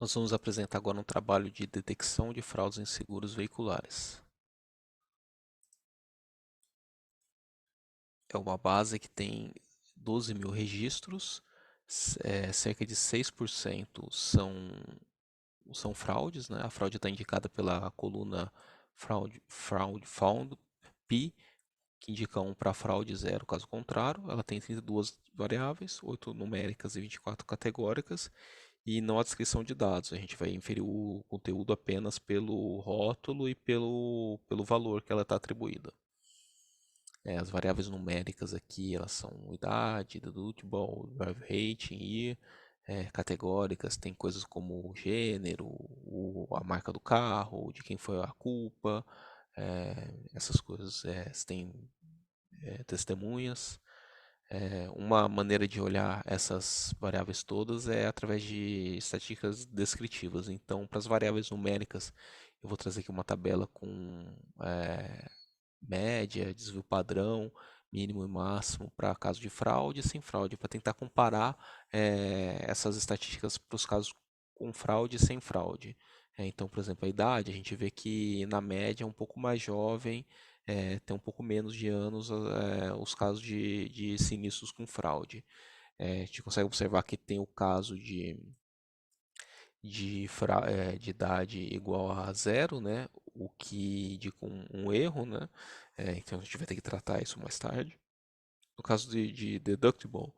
Nós vamos apresentar agora um trabalho de detecção de fraudes em seguros veiculares. É uma base que tem 12 mil registros, cerca de 6% são fraudes, né? A fraude está indicada pela coluna fraud found, P, que indica 1 para fraude, 0 caso contrário. Ela tem 32 variáveis, 8 numéricas e 24 categóricas, e não há descrição de dados. A gente vai inferir o conteúdo apenas pelo rótulo e pelo valor que ela está atribuída. As variáveis numéricas aqui, elas são idade, deductible, drive rating e categóricas, tem coisas como o gênero, a marca do carro, de quem foi a culpa, essas coisas. Tem testemunhas. Uma maneira de olhar essas variáveis todas é através de estatísticas descritivas. Então, para as variáveis numéricas, eu vou trazer aqui uma tabela com média, desvio padrão, mínimo e máximo para caso de fraude e sem fraude, para tentar comparar essas estatísticas para os casos com fraude e sem fraude. Então, por exemplo, a idade, a gente vê que na média é um pouco mais jovem, tem um pouco menos de anos os casos de sinistros com fraude. A gente consegue observar que tem o caso de idade igual a zero, né? O que indica um erro, né? Então a gente vai ter que tratar isso mais tarde. No caso de deductible,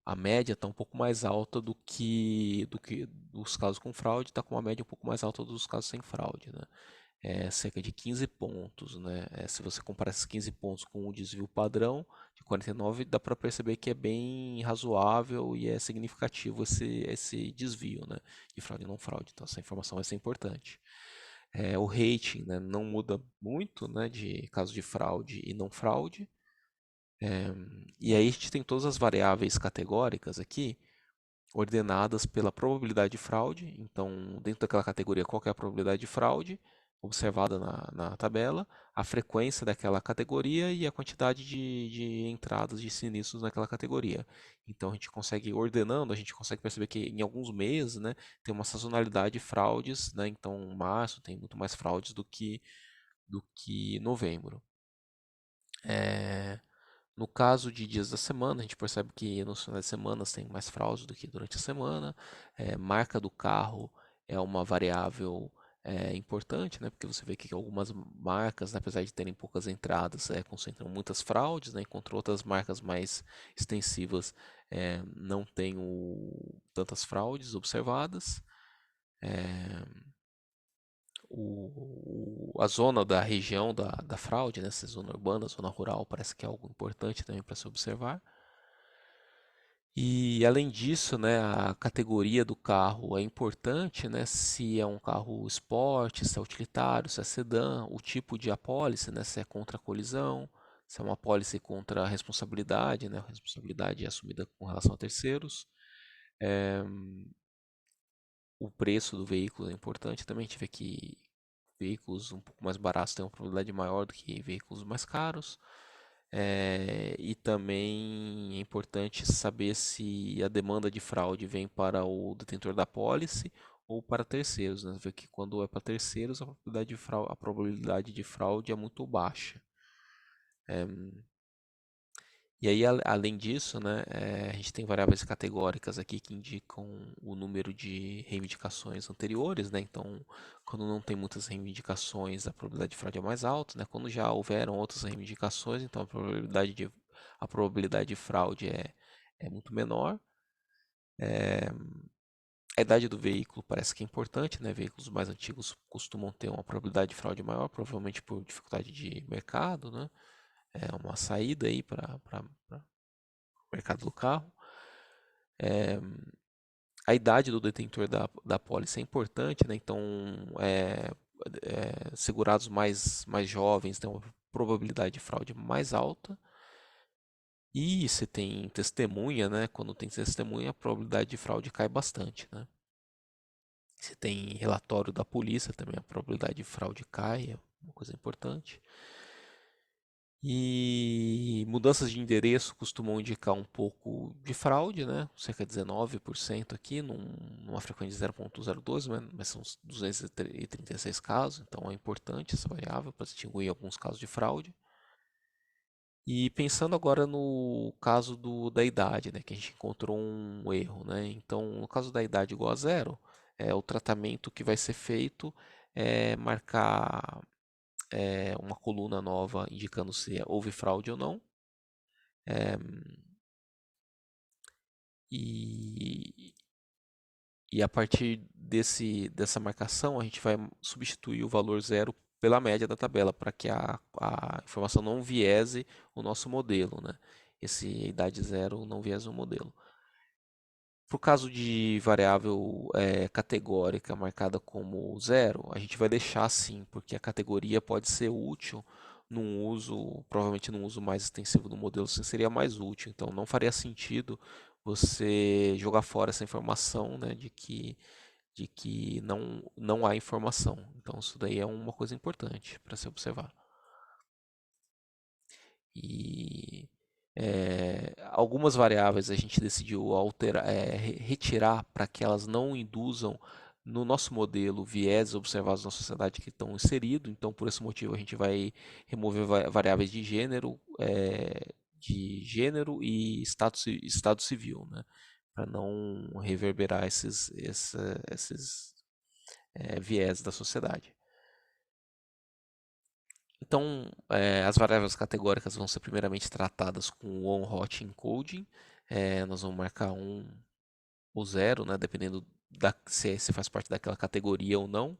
a média está um pouco mais alta do que dos casos com fraude, está com uma média um pouco mais alta dos casos sem fraude, né? Cerca de 15 pontos, né? Se você comparar esses 15 pontos com o desvio padrão de 49, dá para perceber que é bem razoável e é significativo esse desvio, né? De fraude e não fraude. Então essa informação vai ser importante. O rating, né, não muda muito, né, de caso de fraude e não fraude. E aí a gente tem todas as variáveis categóricas aqui, ordenadas pela probabilidade de fraude. Então, dentro daquela categoria, qual que é a probabilidade de fraude observada na tabela, a frequência daquela categoria e a quantidade de entradas de sinistros naquela categoria. Então, a gente consegue, ordenando, a gente consegue perceber que em alguns meses, né, tem uma sazonalidade de fraudes, né? Então, março tem muito mais fraudes do que novembro. No caso de dias da semana, a gente percebe que nos finais de semana tem mais fraude do que durante a semana. Marca do carro é uma variável importante, né? Porque você vê que algumas marcas, né, apesar de terem poucas entradas, concentram muitas fraudes, né? Enquanto outras marcas mais extensivas não têm tantas fraudes observadas. A zona da região da fraude, né? Se zona urbana, zona rural, parece que é algo importante também para se observar. E além disso, né, a categoria do carro é importante, né, se é um carro esporte, se é utilitário, se é sedã, o tipo de apólice, né, se é contra a colisão, se é uma apólice contra a responsabilidade, né, a responsabilidade é assumida com relação a terceiros. É, o preço do veículo é importante também, a gente vê que veículos um pouco mais baratos têm uma probabilidade maior do que veículos mais caros. E também é importante saber se a demanda de fraude vem para o detentor da apólice ou para terceiros, né? Ver que quando é para terceiros a probabilidade de fraude é muito baixa. E aí, além disso, né, a gente tem variáveis categóricas aqui que indicam o número de reivindicações anteriores, né? Então, quando não tem muitas reivindicações, a probabilidade de fraude é mais alta, né? Quando já houveram outras reivindicações, então a probabilidade de fraude é muito menor. A idade do veículo parece que é importante, né? Veículos mais antigos costumam ter uma probabilidade de fraude maior, provavelmente por dificuldade de mercado, né? É uma saída aí para mercado do carro. A idade do detentor da pólice é importante, né? Então, segurados mais jovens têm uma probabilidade de fraude mais alta. E se tem testemunha, né? Quando tem testemunha, a probabilidade de fraude cai bastante, né? Se tem relatório da polícia, também a probabilidade de fraude cai, é uma coisa importante. E mudanças de endereço costumam indicar um pouco de fraude, né? Cerca de 19% aqui, numa frequência de 0,02, mas são uns 236 casos, então é importante essa variável para distinguir alguns casos de fraude. E pensando agora no caso da idade, né, que a gente encontrou um erro, né? Então, no caso da idade igual a zero, o tratamento que vai ser feito é marcar uma coluna nova indicando se houve fraude ou não. É, e, e a partir dessa marcação, a gente vai substituir o valor zero pela média da tabela, para que a informação não viese o nosso modelo, né? Esse idade zero não viesse o modelo. Para o caso de variável categórica marcada como zero, a gente vai deixar assim, porque a categoria pode ser útil num uso, provavelmente num uso mais extensivo do modelo, assim, seria mais útil. Então, não faria sentido você jogar fora essa informação, né, de que não há informação. Então, isso daí é uma coisa importante para se observar. E algumas variáveis a gente decidiu retirar para que elas não induzam no nosso modelo viés observados na sociedade que estão inseridos. Então, por esse motivo, a gente vai remover variáveis de gênero e estado civil, né? Para não reverberar esses viés da sociedade. Então, as variáveis categóricas vão ser primeiramente tratadas com o on-hot encoding. Nós vamos marcar 1 ou 0, né, dependendo se faz parte daquela categoria ou não.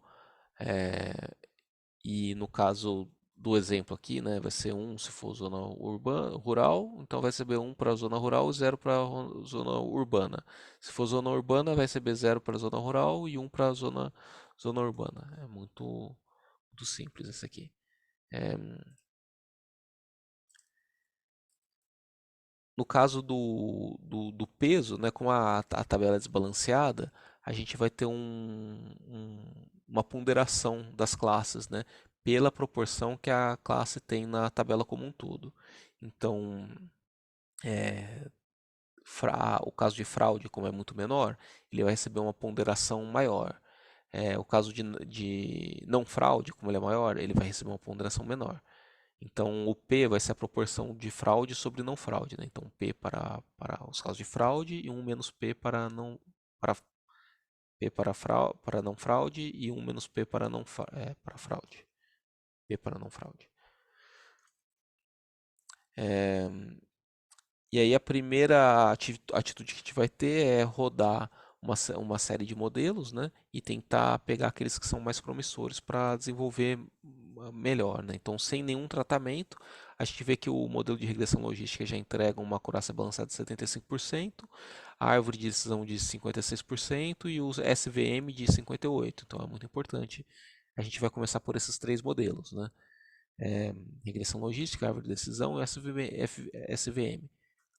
E no caso do exemplo aqui, né, vai ser 1 se for zona urbana, rural, então vai receber 1 para a zona rural e 0 para a zona urbana. Se for zona urbana, vai receber 0 para a zona rural e 1 para a zona urbana. É muito simples esse aqui. É, No caso do peso, né, como a tabela é desbalanceada, a gente vai ter uma ponderação das classes, né, pela proporção que a classe tem na tabela como um todo. Então, é, o caso de fraude, como é muito menor, ele vai receber uma ponderação maior. O caso de não fraude, como ele é maior, ele vai receber uma ponderação menor. Então, o P vai ser a proporção de fraude sobre não fraude, né? Então, P para os casos de fraude e 1 menos P para, P para não fraude e 1 menos P para fraude. P para não fraude. É, e aí a primeira atitude que a gente vai ter é rodar uma série de modelos, né? E tentar pegar aqueles que são mais promissores para desenvolver melhor, né? Então, sem nenhum tratamento, a gente vê que o modelo de regressão logística já entrega uma acurácia balançada de 75%, a árvore de decisão de 56% e os SVM de 58%. Então, é muito importante. A gente vai começar por esses três modelos, né? Regressão logística, árvore de decisão e SVM.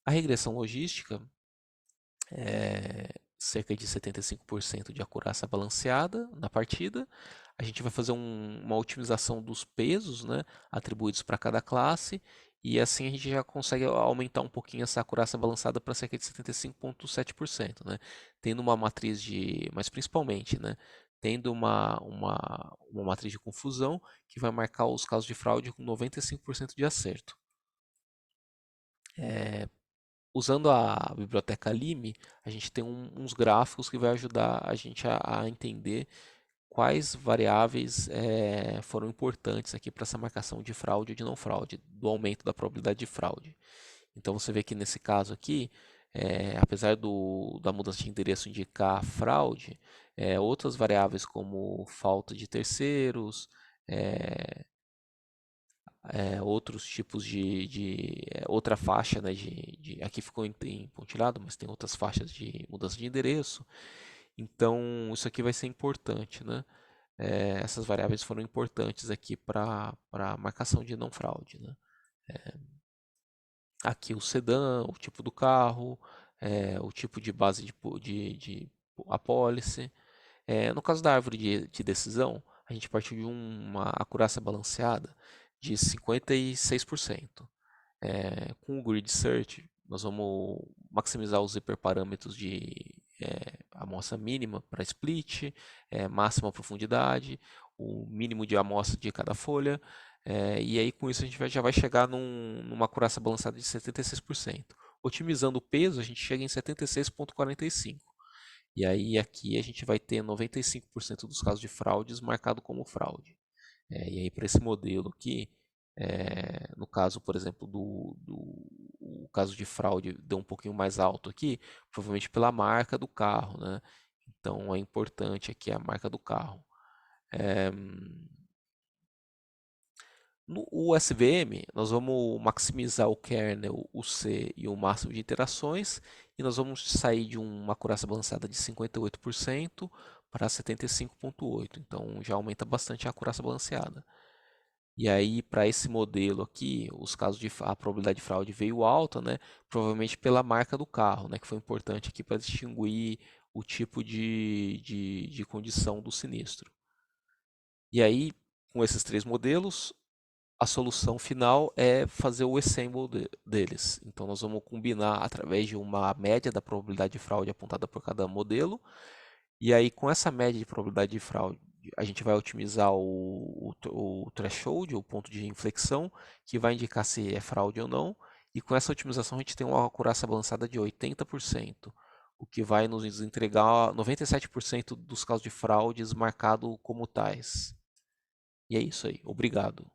A regressão logística é cerca de 75% de acurácia balanceada na partida. A gente vai fazer uma otimização dos pesos, né, atribuídos para cada classe, e assim a gente já consegue aumentar um pouquinho essa acurácia balançada para cerca de 75,7%, né, tendo uma matriz mas principalmente, né, tendo uma matriz de confusão que vai marcar os casos de fraude com 95% de acerto. Usando a biblioteca Lime, a gente tem uns gráficos que vai ajudar a gente a entender quais variáveis foram importantes aqui para essa marcação de fraude ou de não fraude, do aumento da probabilidade de fraude. Então você vê que nesse caso aqui, apesar da mudança de endereço indicar fraude, outras variáveis como falta de terceiros, é, outros tipos outra faixa, né, aqui ficou em pontilhado, mas tem outras faixas de mudança de endereço. Então, isso aqui vai ser importante, né? Essas variáveis foram importantes aqui para a marcação de não fraude, né? Aqui o sedã, o tipo do carro, o tipo de base de apólice. No caso da árvore de decisão, a gente partiu de uma acurácia balanceada de 56%. Com o Grid Search, nós vamos maximizar os hiperparâmetros de amostra mínima para split, máxima profundidade, o mínimo de amostra de cada folha, e aí com isso a gente já vai chegar numa acurácia balançada de 76%. Otimizando o peso, a gente chega em 76,45%. E aí aqui a gente vai ter 95% dos casos de fraudes marcado como fraude. E aí para esse modelo aqui, no caso, por exemplo, o caso de fraude deu um pouquinho mais alto aqui, provavelmente pela marca do carro, né? Então é importante aqui a marca do carro. No SVM, nós vamos maximizar o kernel, o C e o máximo de interações, e nós vamos sair de uma acurácia balançada de 58% para 75,8%. Então já aumenta bastante a acurácia balanceada. E aí, para esse modelo aqui, os casos de a probabilidade de fraude veio alta, né? Provavelmente pela marca do carro, né? Que foi importante aqui para distinguir o tipo de condição do sinistro. E aí, com esses três modelos, a solução final é fazer o assemble deles. Então, nós vamos combinar através de uma média da probabilidade de fraude apontada por cada modelo. E aí, com essa média de probabilidade de fraude, a gente vai otimizar o threshold, o ponto de inflexão, que vai indicar se é fraude ou não. E com essa otimização, a gente tem uma acurácia balançada de 80%, o que vai nos entregar 97% dos casos de fraudes marcados como tais. E é isso aí. Obrigado.